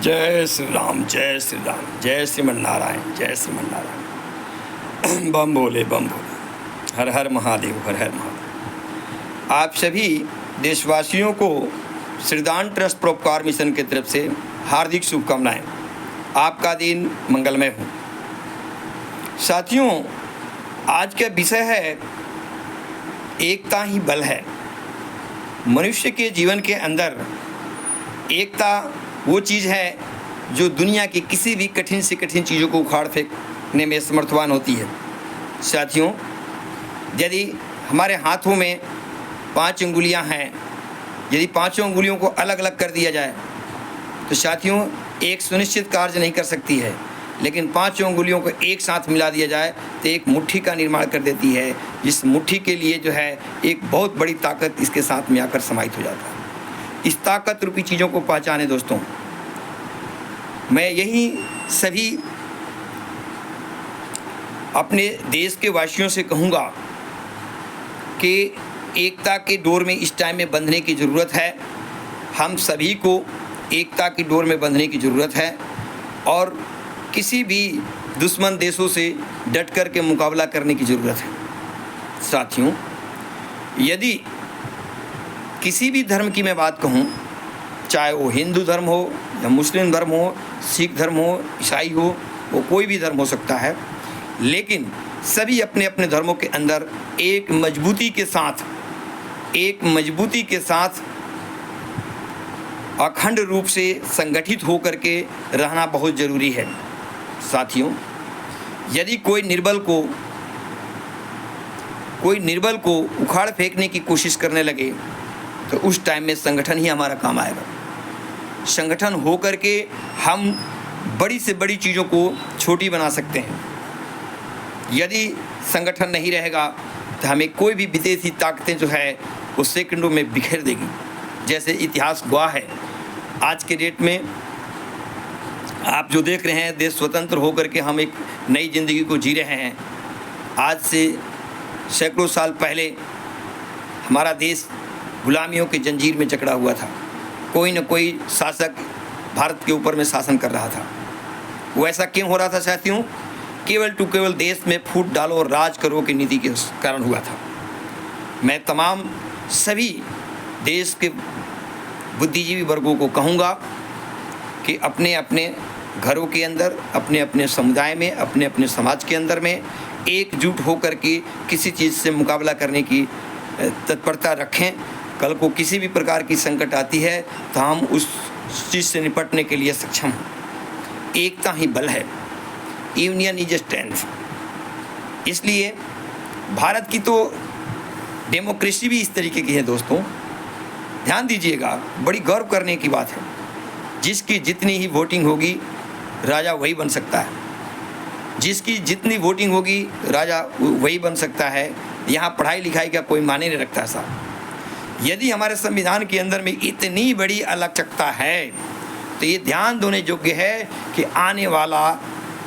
जय श्री राम, जय श्री राम, जय श्रीमन नारायण, जय श्रीमन नारायण। बम बोले, बम बोले। हर हर महादेव, हर हर महादेव। आप सभी देशवासियों को श्रीदान ट्रस्ट परोपकार मिशन की तरफ से हार्दिक शुभकामनाएं। आपका दिन मंगलमय हो। साथियों, आज का विषय है एकता ही बल है। मनुष्य के जीवन के अंदर एकता वो चीज़ है जो दुनिया की किसी भी कठिन से कठिन चीज़ों को उखाड़ फेंकने में समर्थवान होती है। साथियों, यदि हमारे हाथों में 5 अंगुलियां हैं, यदि पांचों अंगुलियों को अलग अलग कर दिया जाए तो साथियों एक सुनिश्चित कार्य नहीं कर सकती है, लेकिन पांचों अंगुलियों को एक साथ मिला दिया जाए तो एक मुट्ठी का निर्माण कर देती है, जिस मुट्ठी के लिए जो है एक बहुत बड़ी ताकत इसके साथ में आकर समाहित हो जाता है। इस ताकत रूपी चीज़ों को पहचाने दोस्तों। मैं यही सभी अपने देश के वासियों से कहूँगा कि एकता के डोर में इस टाइम में बंधने की ज़रूरत है। हम सभी को एकता की डोर में बंधने की ज़रूरत है और किसी भी दुश्मन देशों से डट कर के मुकाबला करने की ज़रूरत है। साथियों, यदि किसी भी धर्म की मैं बात कहूँ, चाहे वो हिंदू धर्म हो या मुस्लिम धर्म हो, सिख धर्म हो, ईसाई हो, वो कोई भी धर्म हो सकता है, लेकिन सभी अपने अपने धर्मों के अंदर एक मजबूती के साथ अखंड रूप से संगठित होकर के रहना बहुत ज़रूरी है। साथियों, यदि कोई निर्बल को उखाड़ फेंकने की कोशिश करने लगे तो उस टाइम में संगठन ही हमारा काम आएगा। संगठन हो करके हम बड़ी से बड़ी चीज़ों को छोटी बना सकते हैं। यदि संगठन नहीं रहेगा तो हमें कोई भी विदेशी ताकतें जो है वो सेकंडों में बिखेर देगी। जैसे इतिहास गवाह है, आज के डेट में आप जो देख रहे हैं, देश स्वतंत्र होकर के हम एक नई ज़िंदगी को जी रहे हैं। आज से सैकड़ों साल पहले हमारा देश गुलामियों की जंजीर में जकड़ा हुआ था। कोई न कोई शासक भारत के ऊपर में शासन कर रहा था। वो ऐसा क्यों हो रहा था साथियों? केवल देश में फूट डालो और राज करो की नीति के कारण हुआ था। मैं तमाम सभी देश के बुद्धिजीवी वर्गों को कहूँगा कि अपने अपने घरों के अंदर, अपने अपने समुदाय में, अपने अपने समाज के अंदर में एकजुट होकर के किसी चीज़ से मुकाबला करने की तत्परता रखें। कल को किसी भी प्रकार की संकट आती है तो हम उस चीज़ से निपटने के लिए सक्षम हैं। एकता ही बल है। Union is strength. इसलिए भारत की तो डेमोक्रेसी भी इस तरीके की है दोस्तों। ध्यान दीजिएगा, बड़ी गर्व करने की बात है। जिसकी जितनी ही वोटिंग होगी राजा वही बन सकता है। जिसकी जितनी वोटिंग होगी राजा वही बन सकता है। यहाँ पढ़ाई लिखाई का कोई मायने नहीं रखता साहब। यदि हमारे संविधान के अंदर में इतनी बड़ी अलचकता है तो ये ध्यान देने योग्य है कि आने वाला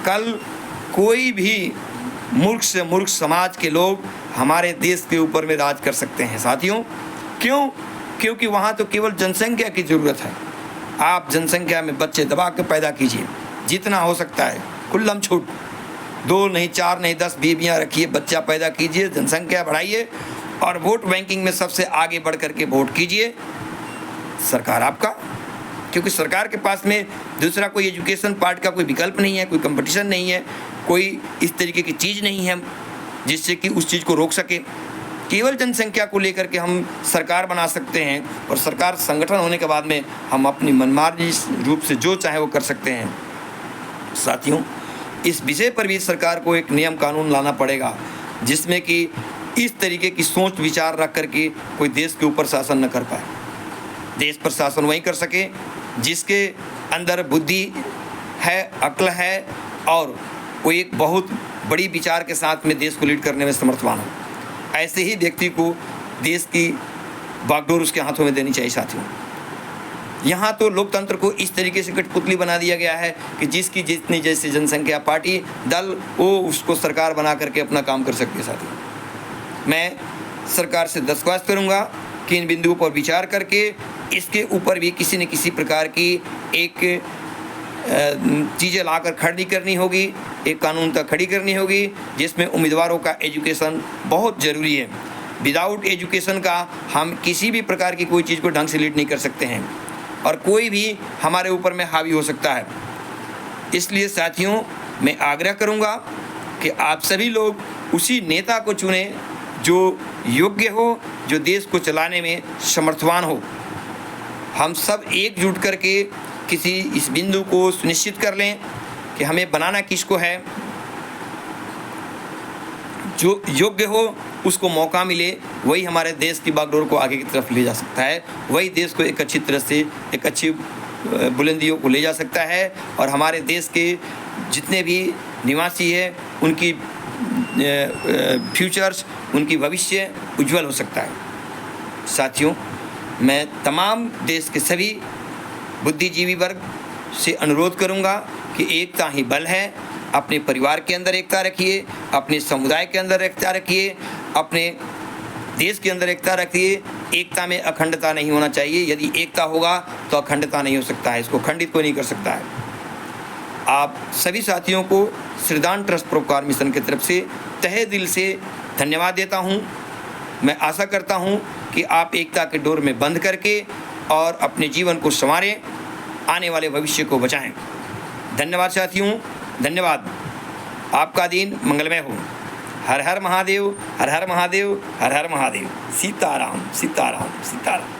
कल कोई भी मूर्ख से मूर्ख समाज के लोग हमारे देश के ऊपर में राज कर सकते हैं। साथियों, क्यों? क्योंकि वहाँ तो केवल जनसंख्या की ज़रूरत है। आप जनसंख्या में बच्चे दबा के पैदा कीजिए, जितना हो सकता है खुल्लम छूट। 2 नहीं, 4 नहीं, 10 बीबियाँ रखिए, बच्चा पैदा कीजिए, जनसंख्या बढ़ाइए और वोट बैंकिंग में सबसे आगे बढ़ करके वोट कीजिए। सरकार आपका, क्योंकि सरकार के पास में दूसरा कोई एजुकेशन पार्ट का कोई विकल्प नहीं है, कोई कंपटीशन नहीं है, कोई इस तरीके की चीज़ नहीं है जिससे कि उस चीज़ को रोक सके। केवल जनसंख्या को लेकर के हम सरकार बना सकते हैं और सरकार संगठन होने के बाद में हम अपनी मनमानी रूप से जो चाहे वो कर सकते हैं। साथियों, इस विषय पर भी सरकार को एक नियम कानून लाना पड़ेगा जिसमें कि इस तरीके की सोच विचार रख करके कोई देश के ऊपर शासन न कर पाए। देश पर शासन वही कर सके जिसके अंदर बुद्धि है, अक्ल है और वो एक बहुत बड़ी विचार के साथ में देश को लीड करने में समर्थवान हो। ऐसे ही व्यक्ति को देश की बागडोर उसके हाथों में देनी चाहिए। साथियों, यहाँ तो लोकतंत्र को इस तरीके से कठपुतली बना दिया गया है कि जिसकी जितनी जैसी जनसंख्या, पार्टी, दल, वो उसको सरकार बना करके अपना काम कर सकती है। साथियों, मैं सरकार से दरख्वास्त करूँगा कि इन बिंदुओं पर विचार करके इसके ऊपर भी किसी न किसी प्रकार की एक चीज़ें लाकर खड़ी करनी होगी, एक कानून तक खड़ी करनी होगी जिसमें उम्मीदवारों का एजुकेशन बहुत ज़रूरी है। विदाउट एजुकेशन का हम किसी भी प्रकार की कोई चीज़ को ढंग से लीड नहीं कर सकते हैं और कोई भी हमारे ऊपर में हावी हो सकता है। इसलिए साथियों, मैं आग्रह करूंगा कि आप सभी लोग उसी नेता को चुनें जो योग्य हो, जो देश को चलाने में समर्थवान हो। हम सब एकजुट करके किसी इस बिंदु को सुनिश्चित कर लें कि हमें बनाना किसको है, जो योग्य हो उसको मौका मिले, वही हमारे देश की बागडोर को आगे की तरफ ले जा सकता है, वही देश को एक अच्छी तरह से एक अच्छी बुलंदियों को ले जा सकता है और हमारे देश के जितने भी निवासी हैं उनकी फ्यूचर्स, उनकी भविष्य उज्जवल हो सकता है। साथियों, मैं तमाम देश के सभी बुद्धिजीवी वर्ग से अनुरोध करूंगा कि एकता ही बल है। अपने परिवार के अंदर एकता रखिए, अपने समुदाय के अंदर एकता रखिए, अपने देश के अंदर एकता रखिए। एकता में अखंडता नहीं होना चाहिए। यदि एकता होगा तो अखंडता नहीं हो सकता है, इसको खंडित कोई नहीं कर सकता है। आप सभी साथियों को श्रीदान ट्रस्ट परोपकार मिशन की तरफ से तहे दिल से धन्यवाद देता हूं। मैं आशा करता हूं कि आप एकता के डोर में बंध करके और अपने जीवन को संवारें, आने वाले भविष्य को बचाएं। धन्यवाद साथियों, धन्यवाद। आपका दिन मंगलमय हो। हर हर महादेव, हर हर महादेव, हर हर महादेव। सीताराम, सीताराम, सीताराम।